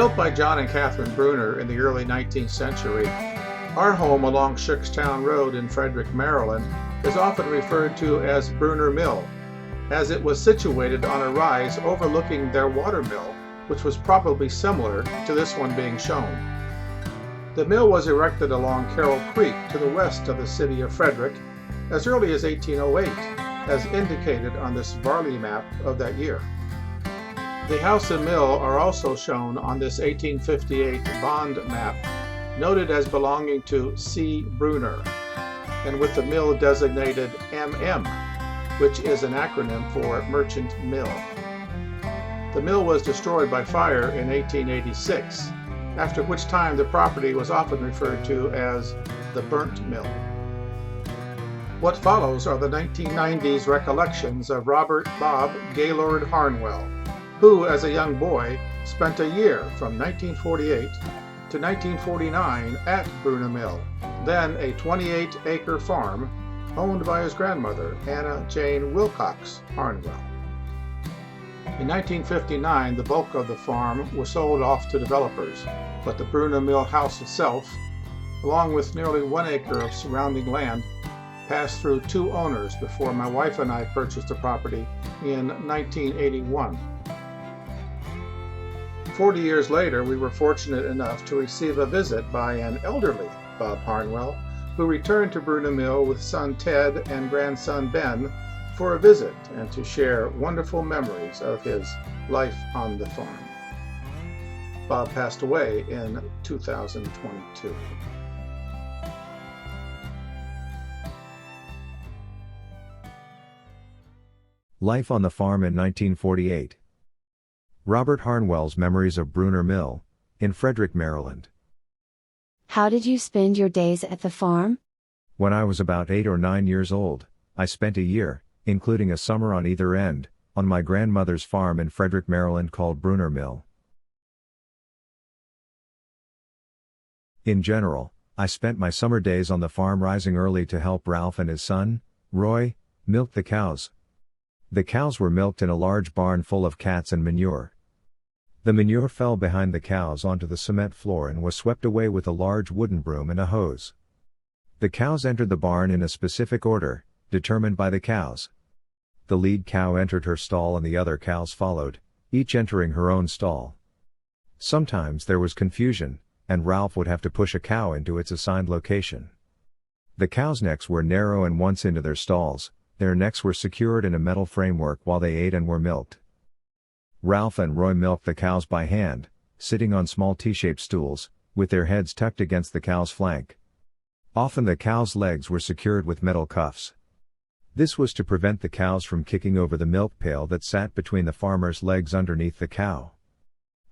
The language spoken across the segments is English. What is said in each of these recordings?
Built by John and Catherine Brunner in the early 19th century, our home along Shookstown Road in Frederick, Maryland, is often referred to as Brunner Mill, as it was situated on a rise overlooking their water mill, which was probably similar to this one being shown. The mill was erected along Carroll Creek to the west of the city of Frederick as early as 1808, as indicated on this Varley map of that year. The house and mill are also shown on this 1858 bond map, noted as belonging to C. Brunner, and with the mill designated MM, which is an acronym for Merchant Mill. The mill was destroyed by fire in 1886, after which time the property was often referred to as the Burnt Mill. What follows are the 1990s recollections of Robert Bob Gaylord Harnwell, who, as a young boy, spent a year from 1948 to 1949 at Brunner Mill, then a 28-acre farm owned by his grandmother, Anna Jane Wilcox Harnwell. In 1959, the bulk of the farm was sold off to developers, but the Brunner Mill house itself, along with nearly 1 acre of surrounding land, passed through 2 owners before my wife and I purchased the property in 1981. 40 years later, we were fortunate enough to receive a visit by an elderly Bob Harnwell, who returned to Brunner Mill with son Ted and grandson Ben for a visit and to share wonderful memories of his life on the farm. Bob passed away in 2022. Life on the farm in 1948. Robert Harnwell's Memories of Brunner Mill, in Frederick, Maryland. How did you spend your days at the farm? When I was about 8 or 9 years old, I spent a year, including a summer on either end, on my grandmother's farm in Frederick, Maryland called Brunner Mill. In general, I spent my summer days on the farm rising early to help Ralph and his son, Roy, milk the cows. The cows were milked in a large barn full of cats and manure. The manure fell behind the cows onto the cement floor and was swept away with a large wooden broom and a hose. The cows entered the barn in a specific order, determined by the cows. The lead cow entered her stall and the other cows followed, each entering her own stall. Sometimes there was confusion, and Ralph would have to push a cow into its assigned location. The cows' necks were narrow, and once into their stalls, their necks were secured in a metal framework while they ate and were milked. Ralph and Roy milked the cows by hand, sitting on small T-shaped stools, with their heads tucked against the cow's flank. Often the cows' legs were secured with metal cuffs. This was to prevent the cows from kicking over the milk pail that sat between the farmer's legs underneath the cow.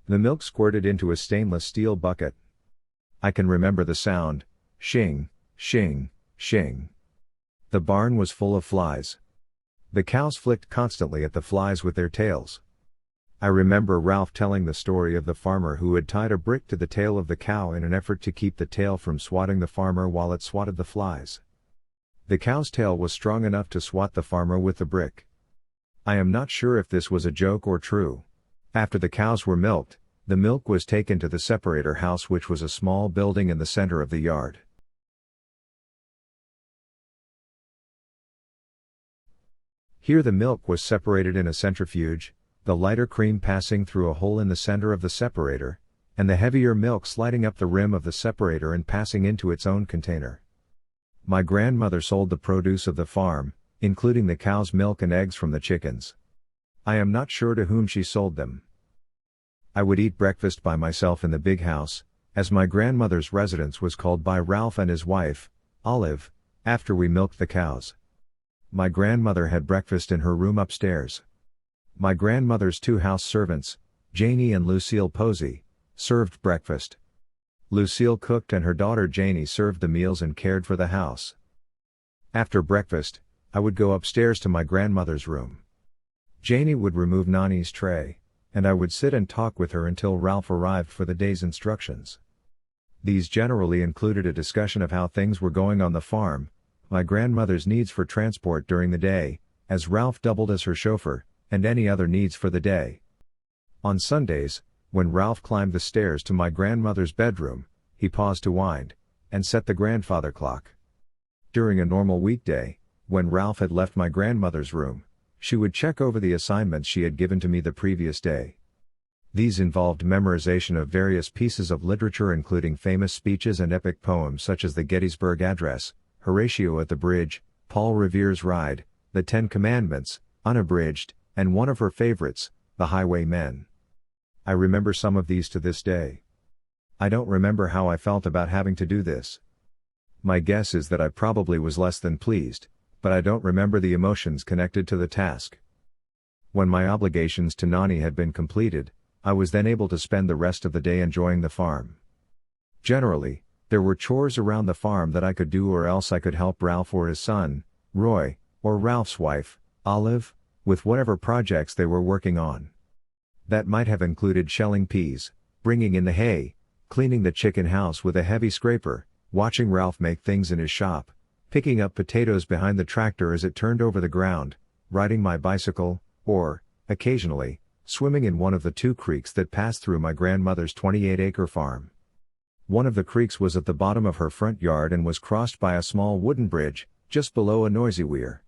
The milk squirted into a stainless steel bucket. I can remember the sound, shing, shing, shing. The barn was full of flies. The cows flicked constantly at the flies with their tails. I remember Ralph telling the story of the farmer who had tied a brick to the tail of the cow in an effort to keep the tail from swatting the farmer while it swatted the flies. The cow's tail was strong enough to swat the farmer with the brick. I am not sure if this was a joke or true. After the cows were milked, the milk was taken to the separator house, which was a small building in the center of the yard. Here the milk was separated in a centrifuge, the lighter cream passing through a hole in the center of the separator, and the heavier milk sliding up the rim of the separator and passing into its own container. My grandmother sold the produce of the farm, including the cow's milk and eggs from the chickens. I am not sure to whom she sold them. I would eat breakfast by myself in the big house, as my grandmother's residence was called by Ralph and his wife, Olive, after we milked the cows. My grandmother had breakfast in her room upstairs. My grandmother's 2 house servants, Janie and Lucille Posey, served breakfast. Lucille cooked and her daughter Janie served the meals and cared for the house. After breakfast, I would go upstairs to my grandmother's room. Janie would remove Nani's tray, and I would sit and talk with her until Ralph arrived for the day's instructions. These generally included a discussion of how things were going on the farm, my grandmother's needs for transport during the day, as Ralph doubled as her chauffeur, and any other needs for the day. On Sundays, When Ralph climbed the stairs to my grandmother's bedroom, he paused to wind, and set the grandfather clock. During a normal weekday, when Ralph had left my grandmother's room, she would check over the assignments she had given to me the previous day. These involved memorization of various pieces of literature including famous speeches and epic poems such as the Gettysburg Address, Horatio at the Bridge, Paul Revere's Ride, the Ten Commandments, unabridged, and one of her favorites, The Highwaymen. I remember some of these to this day. I don't remember how I felt about having to do this. My guess is that I probably was less than pleased, but I don't remember the emotions connected to the task. When my obligations to Nani had been completed, I was then able to spend the rest of the day enjoying the farm. Generally, there were chores around the farm that I could do, or else I could help Ralph or his son, Roy, or Ralph's wife, Olive, with whatever projects they were working on. That might have included shelling peas, bringing in the hay, cleaning the chicken house with a heavy scraper, watching Ralph make things in his shop, picking up potatoes behind the tractor as it turned over the ground, riding my bicycle, or, occasionally, swimming in one of the 2 creeks that passed through my grandmother's 28-acre farm. One of the creeks was at the bottom of her front yard and was crossed by a small wooden bridge, just below a noisy weir.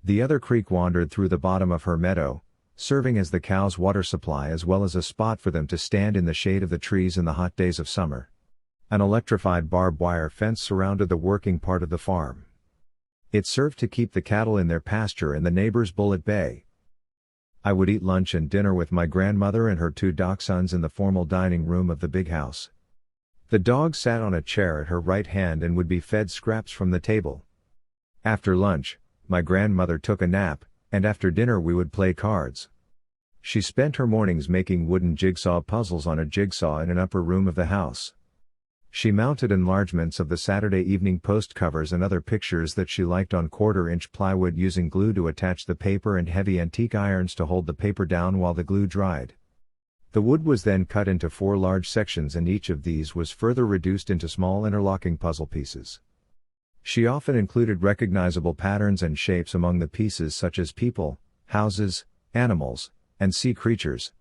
The other creek wandered through the bottom of her meadow, serving as the cows' water supply as well as a spot for them to stand in the shade of the trees in the hot days of summer. An electrified barbed wire fence surrounded the working part of the farm. It served to keep the cattle in their pasture and the neighbor's bull at bay. I would eat lunch and dinner with my grandmother and her 2 dachshunds in the formal dining room of the big house. The dog sat on a chair at her right hand and would be fed scraps from the table. After lunch, my grandmother took a nap, and after dinner we would play cards. She spent her mornings making wooden jigsaw puzzles on a jigsaw in an upper room of the house. She mounted enlargements of the Saturday Evening Post covers and other pictures that she liked on 1/4-inch plywood using glue to attach the paper and heavy antique irons to hold the paper down while the glue dried. The wood was then cut into 4 large sections, and each of these was further reduced into small interlocking puzzle pieces. She often included recognizable patterns and shapes among the pieces, such as people, houses, animals, and sea creatures.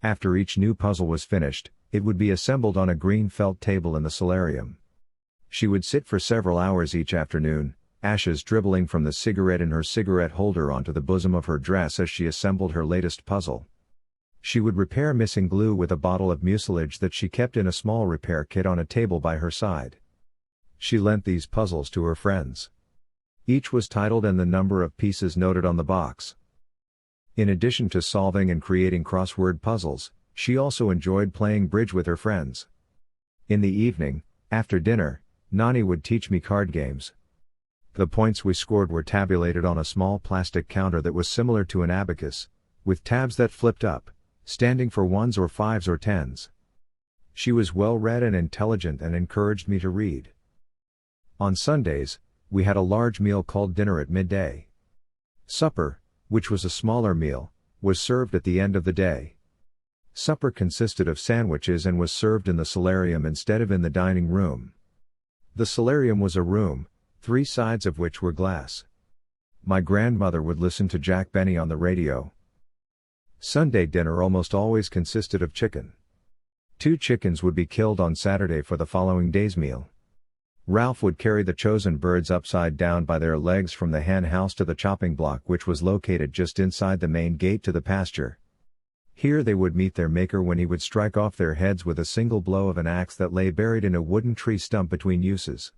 After each new puzzle was finished, it would be assembled on a green felt table in the solarium. She would sit for several hours each afternoon, ashes dribbling from the cigarette in her cigarette holder onto the bosom of her dress as she assembled her latest puzzle. She would repair missing glue with a bottle of mucilage that she kept in a small repair kit on a table by her side. She lent these puzzles to her friends. Each was titled and the number of pieces noted on the box. In addition to solving and creating crossword puzzles, she also enjoyed playing bridge with her friends. In the evening, after dinner, Nani would teach me card games. The points we scored were tabulated on a small plastic counter that was similar to an abacus, with tabs that flipped up, standing for 1s or 5s or 10s. She was well read and intelligent and encouraged me to read. On Sundays, we had a large meal called dinner at midday. Supper, which was a smaller meal, was served at the end of the day. Supper consisted of sandwiches and was served in the solarium instead of in the dining room. The solarium was a room, 3 sides of which were glass. My grandmother would listen to Jack Benny on the radio. Sunday dinner almost always consisted of chicken. 2 chickens would be killed on Saturday for the following day's meal. Ralph would carry the chosen birds upside down by their legs from the hen house to the chopping block, which was located just inside the main gate to the pasture. Here they would meet their maker when he would strike off their heads with a single blow of an axe that lay buried in a wooden tree stump between uses.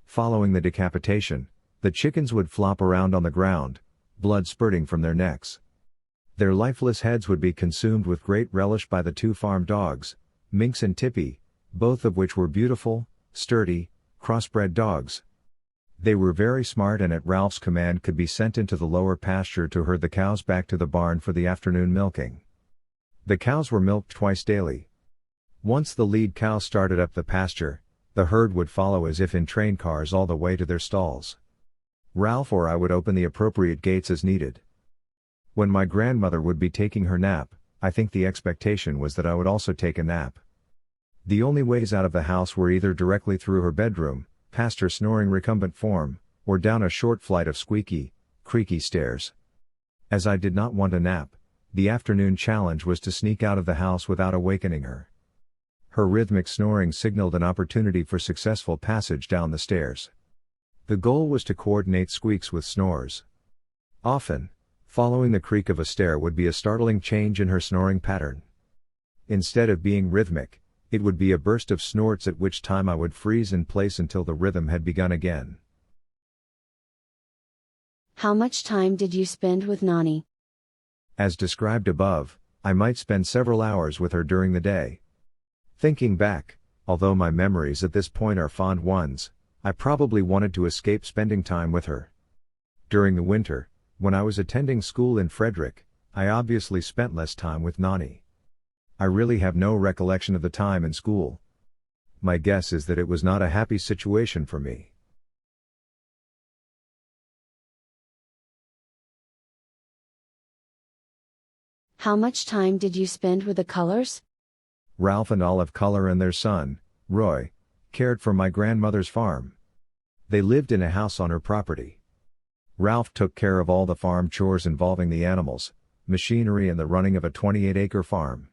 Following the decapitation, the chickens would flop around on the ground, blood spurting from their necks. Their lifeless heads would be consumed with great relish by the 2 farm dogs, Minx and Tippy, both of which were beautiful, sturdy, crossbred dogs. They were very smart and at Ralph's command could be sent into the lower pasture to herd the cows back to the barn for the afternoon milking. The cows were milked twice daily. Once the lead cow started up the pasture, the herd would follow as if in train cars all the way to their stalls. Ralph or I would open the appropriate gates as needed. When my grandmother would be taking her nap, I think the expectation was that I would also take a nap. The only ways out of the house were either directly through her bedroom, past her snoring recumbent form, or down a short flight of squeaky, creaky stairs. As I did not want a nap, The afternoon challenge was to sneak out of the house without awakening her. Her rhythmic snoring signaled an opportunity for successful passage down the stairs. The goal was to coordinate squeaks with snores. Often, following the creak of a stair would be a startling change in her snoring pattern. Instead of being rhythmic, it would be a burst of snorts, at which time I would freeze in place until the rhythm had begun again. How much time did you spend with Nani? As described above, I might spend several hours with her during the day. Thinking back, although my memories at this point are fond ones, I probably wanted to escape spending time with her. During the winter, when I was attending school in Frederick, I obviously spent less time with Nani. I really have no recollection of the time in school. My guess is that it was not a happy situation for me. How much time did you spend with the Cullers? Ralph and Olive Culler and their son, Roy, cared for my grandmother's farm. They lived in a house on her property. Ralph took care of all the farm chores involving the animals, machinery, and the running of a 28-acre farm.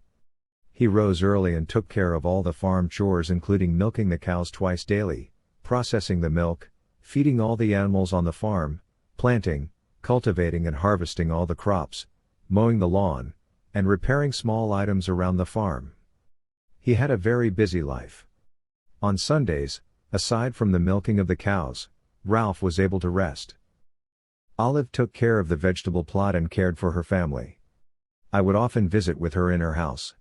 He rose early and took care of all the farm chores, including milking the cows twice daily, processing the milk, feeding all the animals on the farm, planting, cultivating and harvesting all the crops, mowing the lawn, and repairing small items around the farm. He had a very busy life. On Sundays, aside from the milking of the cows, Ralph was able to rest. Olive took care of the vegetable plot and cared for her family. I would often visit with her in her house.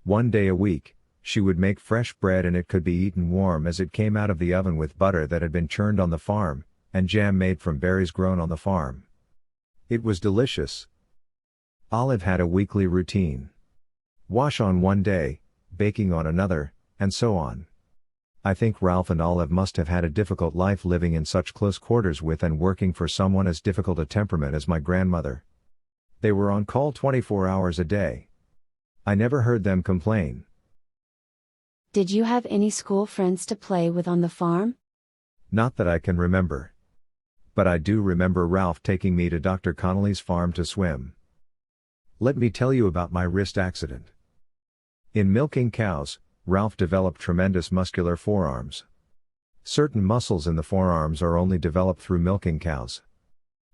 One day a week, she would make fresh bread, and it could be eaten warm as it came out of the oven, with butter that had been churned on the farm, and jam made from berries grown on the farm. It was delicious. Olive had a weekly routine. Wash on one day, baking on another, and so on. I think Ralph and Olive must have had a difficult life living in such close quarters with and working for someone as difficult a temperament as my grandmother. They were on call 24 hours a day. I never heard them complain. Did you have any school friends to play with on the farm? Not that I can remember. But I do remember Ralph taking me to Dr. Connolly's farm to swim. Let me tell you about my wrist accident. In milking cows, Ralph developed tremendous muscular forearms. Certain muscles in the forearms are only developed through milking cows.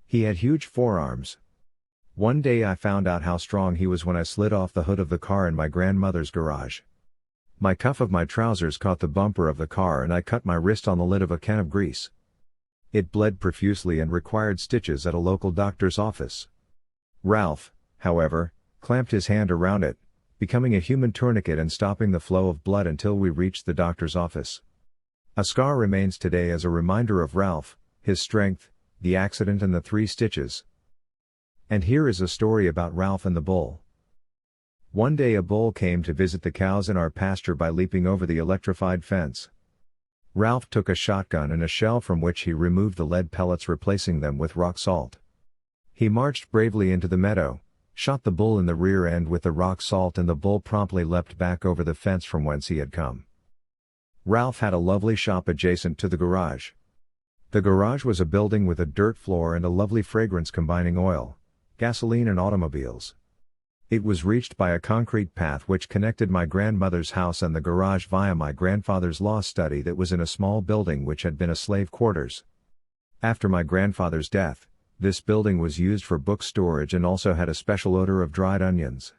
He had huge forearms. One day I found out how strong he was when I slid off the hood of the car in my grandmother's garage. My cuff of my trousers caught the bumper of the car and I cut my wrist on the lid of a can of grease. It bled profusely and required stitches at a local doctor's office. Ralph, however, clamped his hand around it, becoming a human tourniquet and stopping the flow of blood until we reached the doctor's office. A scar remains today as a reminder of Ralph, his strength, the accident and the 3 stitches. And here is a story about Ralph and the bull. One day a bull came to visit the cows in our pasture by leaping over the electrified fence. Ralph took a shotgun and a shell from which he removed the lead pellets, replacing them with rock salt. He marched bravely into the meadow, shot the bull in the rear end with the rock salt, and the bull promptly leapt back over the fence from whence he had come. Ralph had a lovely shop adjacent to the garage. The garage was a building with a dirt floor and a lovely fragrance combining oil, gasoline and automobiles. It was reached by a concrete path which connected my grandmother's house and the garage via my grandfather's law study that was in a small building which had been a slave quarters. After my grandfather's death, this building was used for book storage and also had a special odor of dried onions.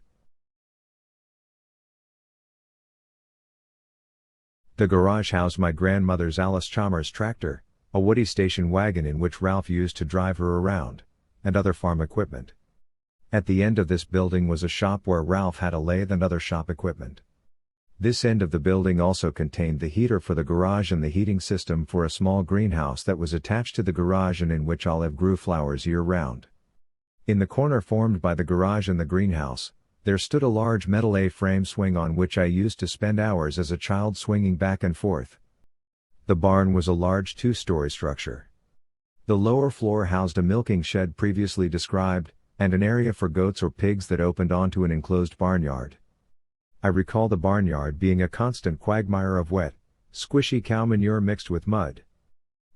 The garage housed my grandmother's Alice Chalmers tractor, a woody station wagon in which Ralph used to drive her around, and other farm equipment. At the end of this building was a shop where Ralph had a lathe and other shop equipment. This end of the building also contained the heater for the garage and the heating system for a small greenhouse that was attached to the garage and in which Olive grew flowers year-round. In the corner formed by the garage and the greenhouse, there stood a large metal A-frame swing on which I used to spend hours as a child swinging back and forth. The barn was a large 2-story structure. The lower floor housed a milking shed previously described, and an area for goats or pigs that opened onto an enclosed barnyard. I recall the barnyard being a constant quagmire of wet, squishy cow manure mixed with mud.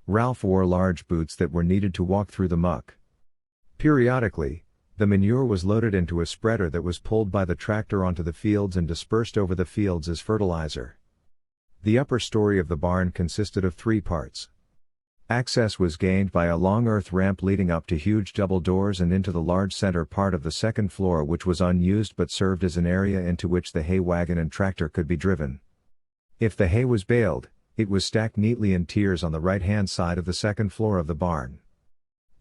Ralph wore large boots that were needed to walk through the muck. Periodically, The manure was loaded into a spreader that was pulled by the tractor onto the fields and dispersed over the fields as fertilizer. The upper story of the barn consisted of 3 parts. Access was gained by a long earth ramp leading up to huge double doors and into the large center part of the second floor, which was unused but served as an area into which the hay wagon and tractor could be driven. If the hay was baled, it was stacked neatly in tiers on the right-hand side of the second floor of the barn.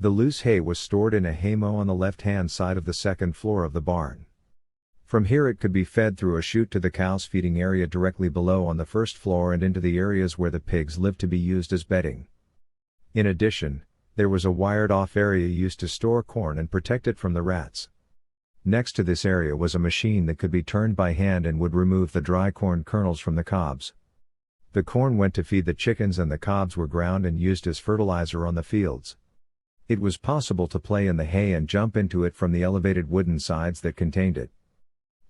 The loose hay was stored in a haymow on the left-hand side of the second floor of the barn. From here it could be fed through a chute to the cows' feeding area directly below on the first floor and into the areas where the pigs lived to be used as bedding. In addition, there was a wired-off area used to store corn and protect it from the rats. Next to this area was a machine that could be turned by hand and would remove the dry corn kernels from the cobs. The corn went to feed the chickens and the cobs were ground and used as fertilizer on the fields. It was possible to play in the hay and jump into it from the elevated wooden sides that contained it.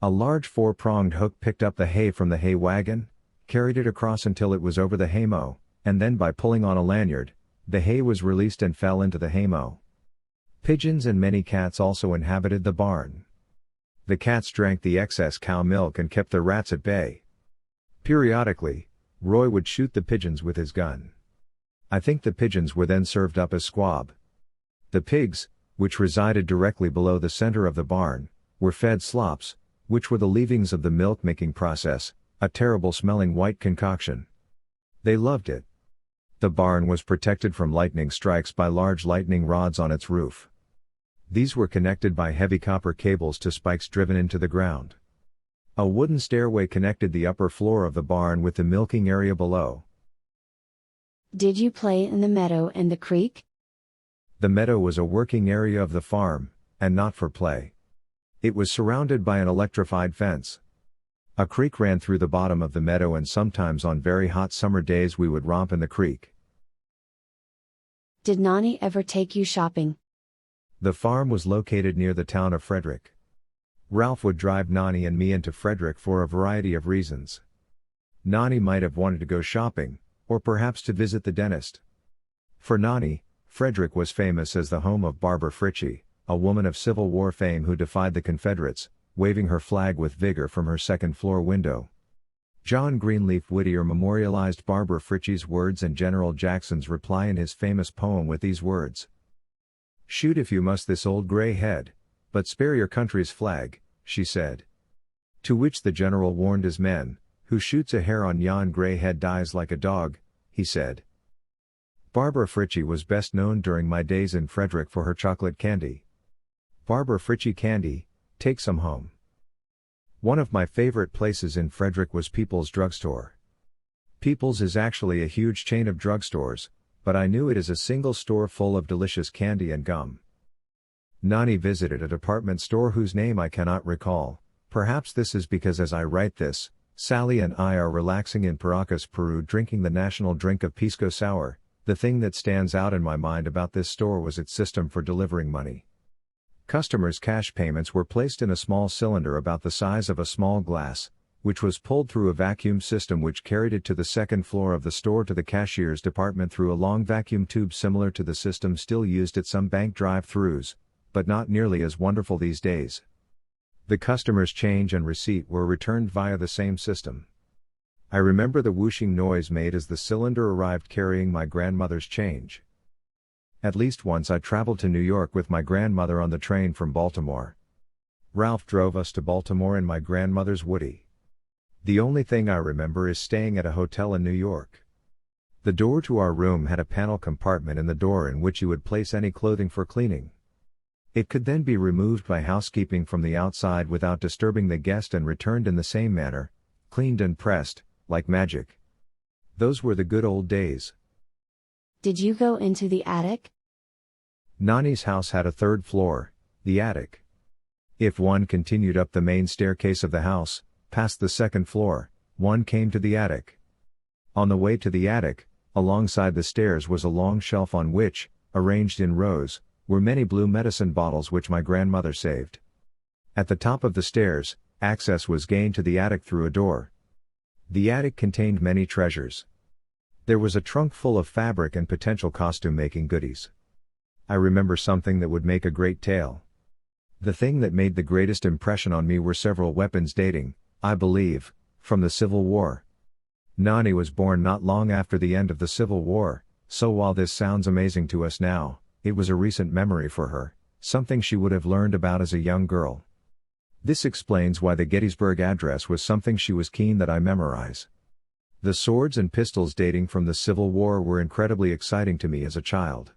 A large 4-pronged hook picked up the hay from the hay wagon, carried it across until it was over the haymow, and then by pulling on a lanyard, the hay was released and fell into the haymow. Pigeons and many cats also inhabited the barn. The cats drank the excess cow milk and kept the rats at bay. Periodically, Roy would shoot the pigeons with his gun. I think the pigeons were then served up as squab. The pigs, which resided directly below the center of the barn, were fed slops, which were the leavings of the milk-making process, a terrible-smelling white concoction. They loved it. The barn was protected from lightning strikes by large lightning rods on its roof. These were connected by heavy copper cables to spikes driven into the ground. A wooden stairway connected the upper floor of the barn with the milking area below. Did you play in the meadow and the creek? The meadow was a working area of the farm, and not for play. It was surrounded by an electrified fence. A creek ran through the bottom of the meadow and sometimes on very hot summer days we would romp in the creek. Did Nani ever take you shopping? The farm was located near the town of Frederick. Ralph would drive Nani and me into Frederick for a variety of reasons. Nani might have wanted to go shopping, or perhaps to visit the dentist. For Nani, Frederick was famous as the home of Barbara Fritchie, a woman of Civil War fame who defied the Confederates, waving her flag with vigor from her second-floor window. John Greenleaf Whittier memorialized Barbara Fritchie's words and General Jackson's reply in his famous poem with these words. "Shoot if you must this old gray head, but spare your country's flag," she said. To which the general warned his men, "Who shoots a hair on yon gray head dies like a dog," he said. Barbara Fritchie was best known during my days in Frederick for her chocolate candy. Barbara Fritchie candy, take some home. One of my favorite places in Frederick was People's Drugstore. People's is actually a huge chain of drugstores, but I knew it as a single store full of delicious candy and gum. Nani visited a department store whose name I cannot recall. Perhaps this is because as I write this, Sally and I are relaxing in Paracas, Peru, drinking the national drink of pisco sour. The thing that stands out in my mind about this store was its system for delivering money. Customers' cash payments were placed in a small cylinder about the size of a small glass, which was pulled through a vacuum system which carried it to the second floor of the store to the cashier's department through a long vacuum tube similar to the system still used at some bank drive-thrus, but not nearly as wonderful these days. The customer's change and receipt were returned via the same system. I remember the whooshing noise made as the cylinder arrived carrying my grandmother's change. At least once I traveled to New York with my grandmother on the train from Baltimore. Ralph drove us to Baltimore in my grandmother's Woody. The only thing I remember is staying at a hotel in New York. The door to our room had a panel compartment in the door in which you would place any clothing for cleaning. It could then be removed by housekeeping from the outside without disturbing the guest and returned in the same manner, cleaned and pressed, like magic. Those were the good old days. Did you go into the attic? Nani's house had a third floor, the attic. If one continued up the main staircase of the house, past the second floor, one came to the attic. On the way to the attic, alongside the stairs was a long shelf on which, arranged in rows, were many blue medicine bottles which my grandmother saved. At the top of the stairs, access was gained to the attic through a door. The attic contained many treasures. There was a trunk full of fabric and potential costume-making goodies. I remember something that would make a great tale. The thing that made the greatest impression on me were several weapons dating, I believe, from the Civil War. Nani was born not long after the end of the Civil War, so while this sounds amazing to us now, it was a recent memory for her, something she would have learned about as a young girl. This explains why the Gettysburg Address was something she was keen that I memorize. The swords and pistols dating from the Civil War were incredibly exciting to me as a child.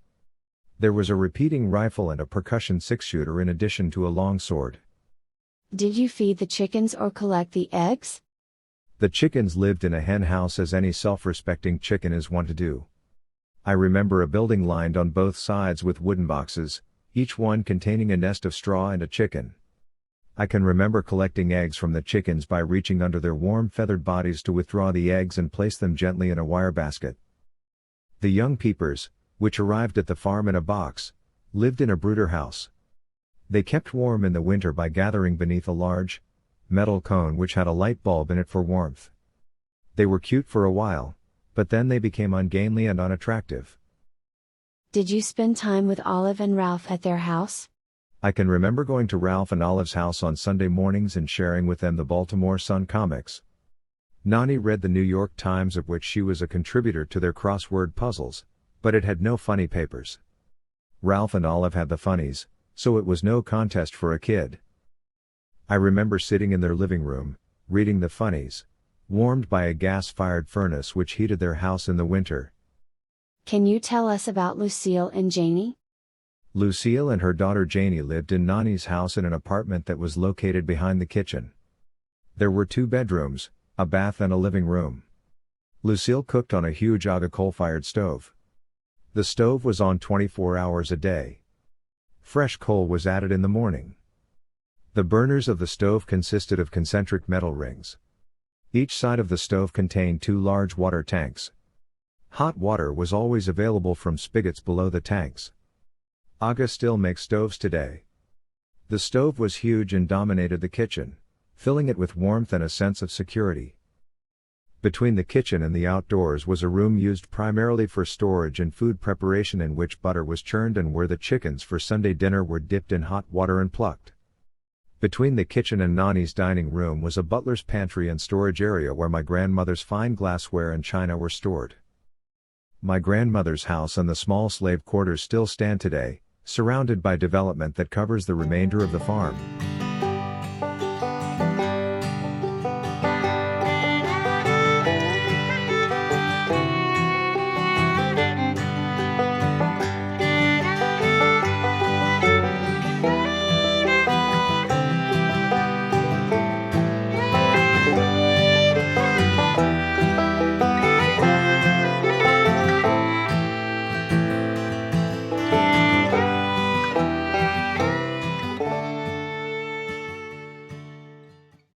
There was a repeating rifle and a percussion six-shooter in addition to a long sword. Did you feed the chickens or collect the eggs? The chickens lived in a hen house as any self-respecting chicken is wont to do. I remember a building lined on both sides with wooden boxes, each one containing a nest of straw and a chicken. I can remember collecting eggs from the chickens by reaching under their warm feathered bodies to withdraw the eggs and place them gently in a wire basket. The young peepers, which arrived at the farm in a box, lived in a brooder house. They kept warm in the winter by gathering beneath a large, metal cone which had a light bulb in it for warmth. They were cute for a while, but then they became ungainly and unattractive. Did you spend time with Olive and Ralph at their house? I can remember going to Ralph and Olive's house on Sunday mornings and sharing with them the Baltimore Sun comics. Nani read the New York Times, of which she was a contributor to their crossword puzzles, but it had no funny papers. Ralph and Olive had the funnies, so it was no contest for a kid. I remember sitting in their living room, reading the funnies, warmed by a gas-fired furnace which heated their house in the winter. Can you tell us about Lucille and Janie? Lucille and her daughter Janie lived in Nani's house in an apartment that was located behind the kitchen. There were 2 bedrooms, a bath and a living room. Lucille cooked on a huge Aga coal-fired stove. The stove was on 24 hours a day. Fresh coal was added in the morning. The burners of the stove consisted of concentric metal rings. Each side of the stove contained 2 large water tanks. Hot water was always available from spigots below the tanks. Aga still makes stoves today. The stove was huge and dominated the kitchen, filling it with warmth and a sense of security. Between the kitchen and the outdoors was a room used primarily for storage and food preparation, in which butter was churned and where the chickens for Sunday dinner were dipped in hot water and plucked. Between the kitchen and Nani's dining room was a butler's pantry and storage area where my grandmother's fine glassware and china were stored. My grandmother's house and the small slave quarters still stand today, surrounded by development that covers the remainder of the farm.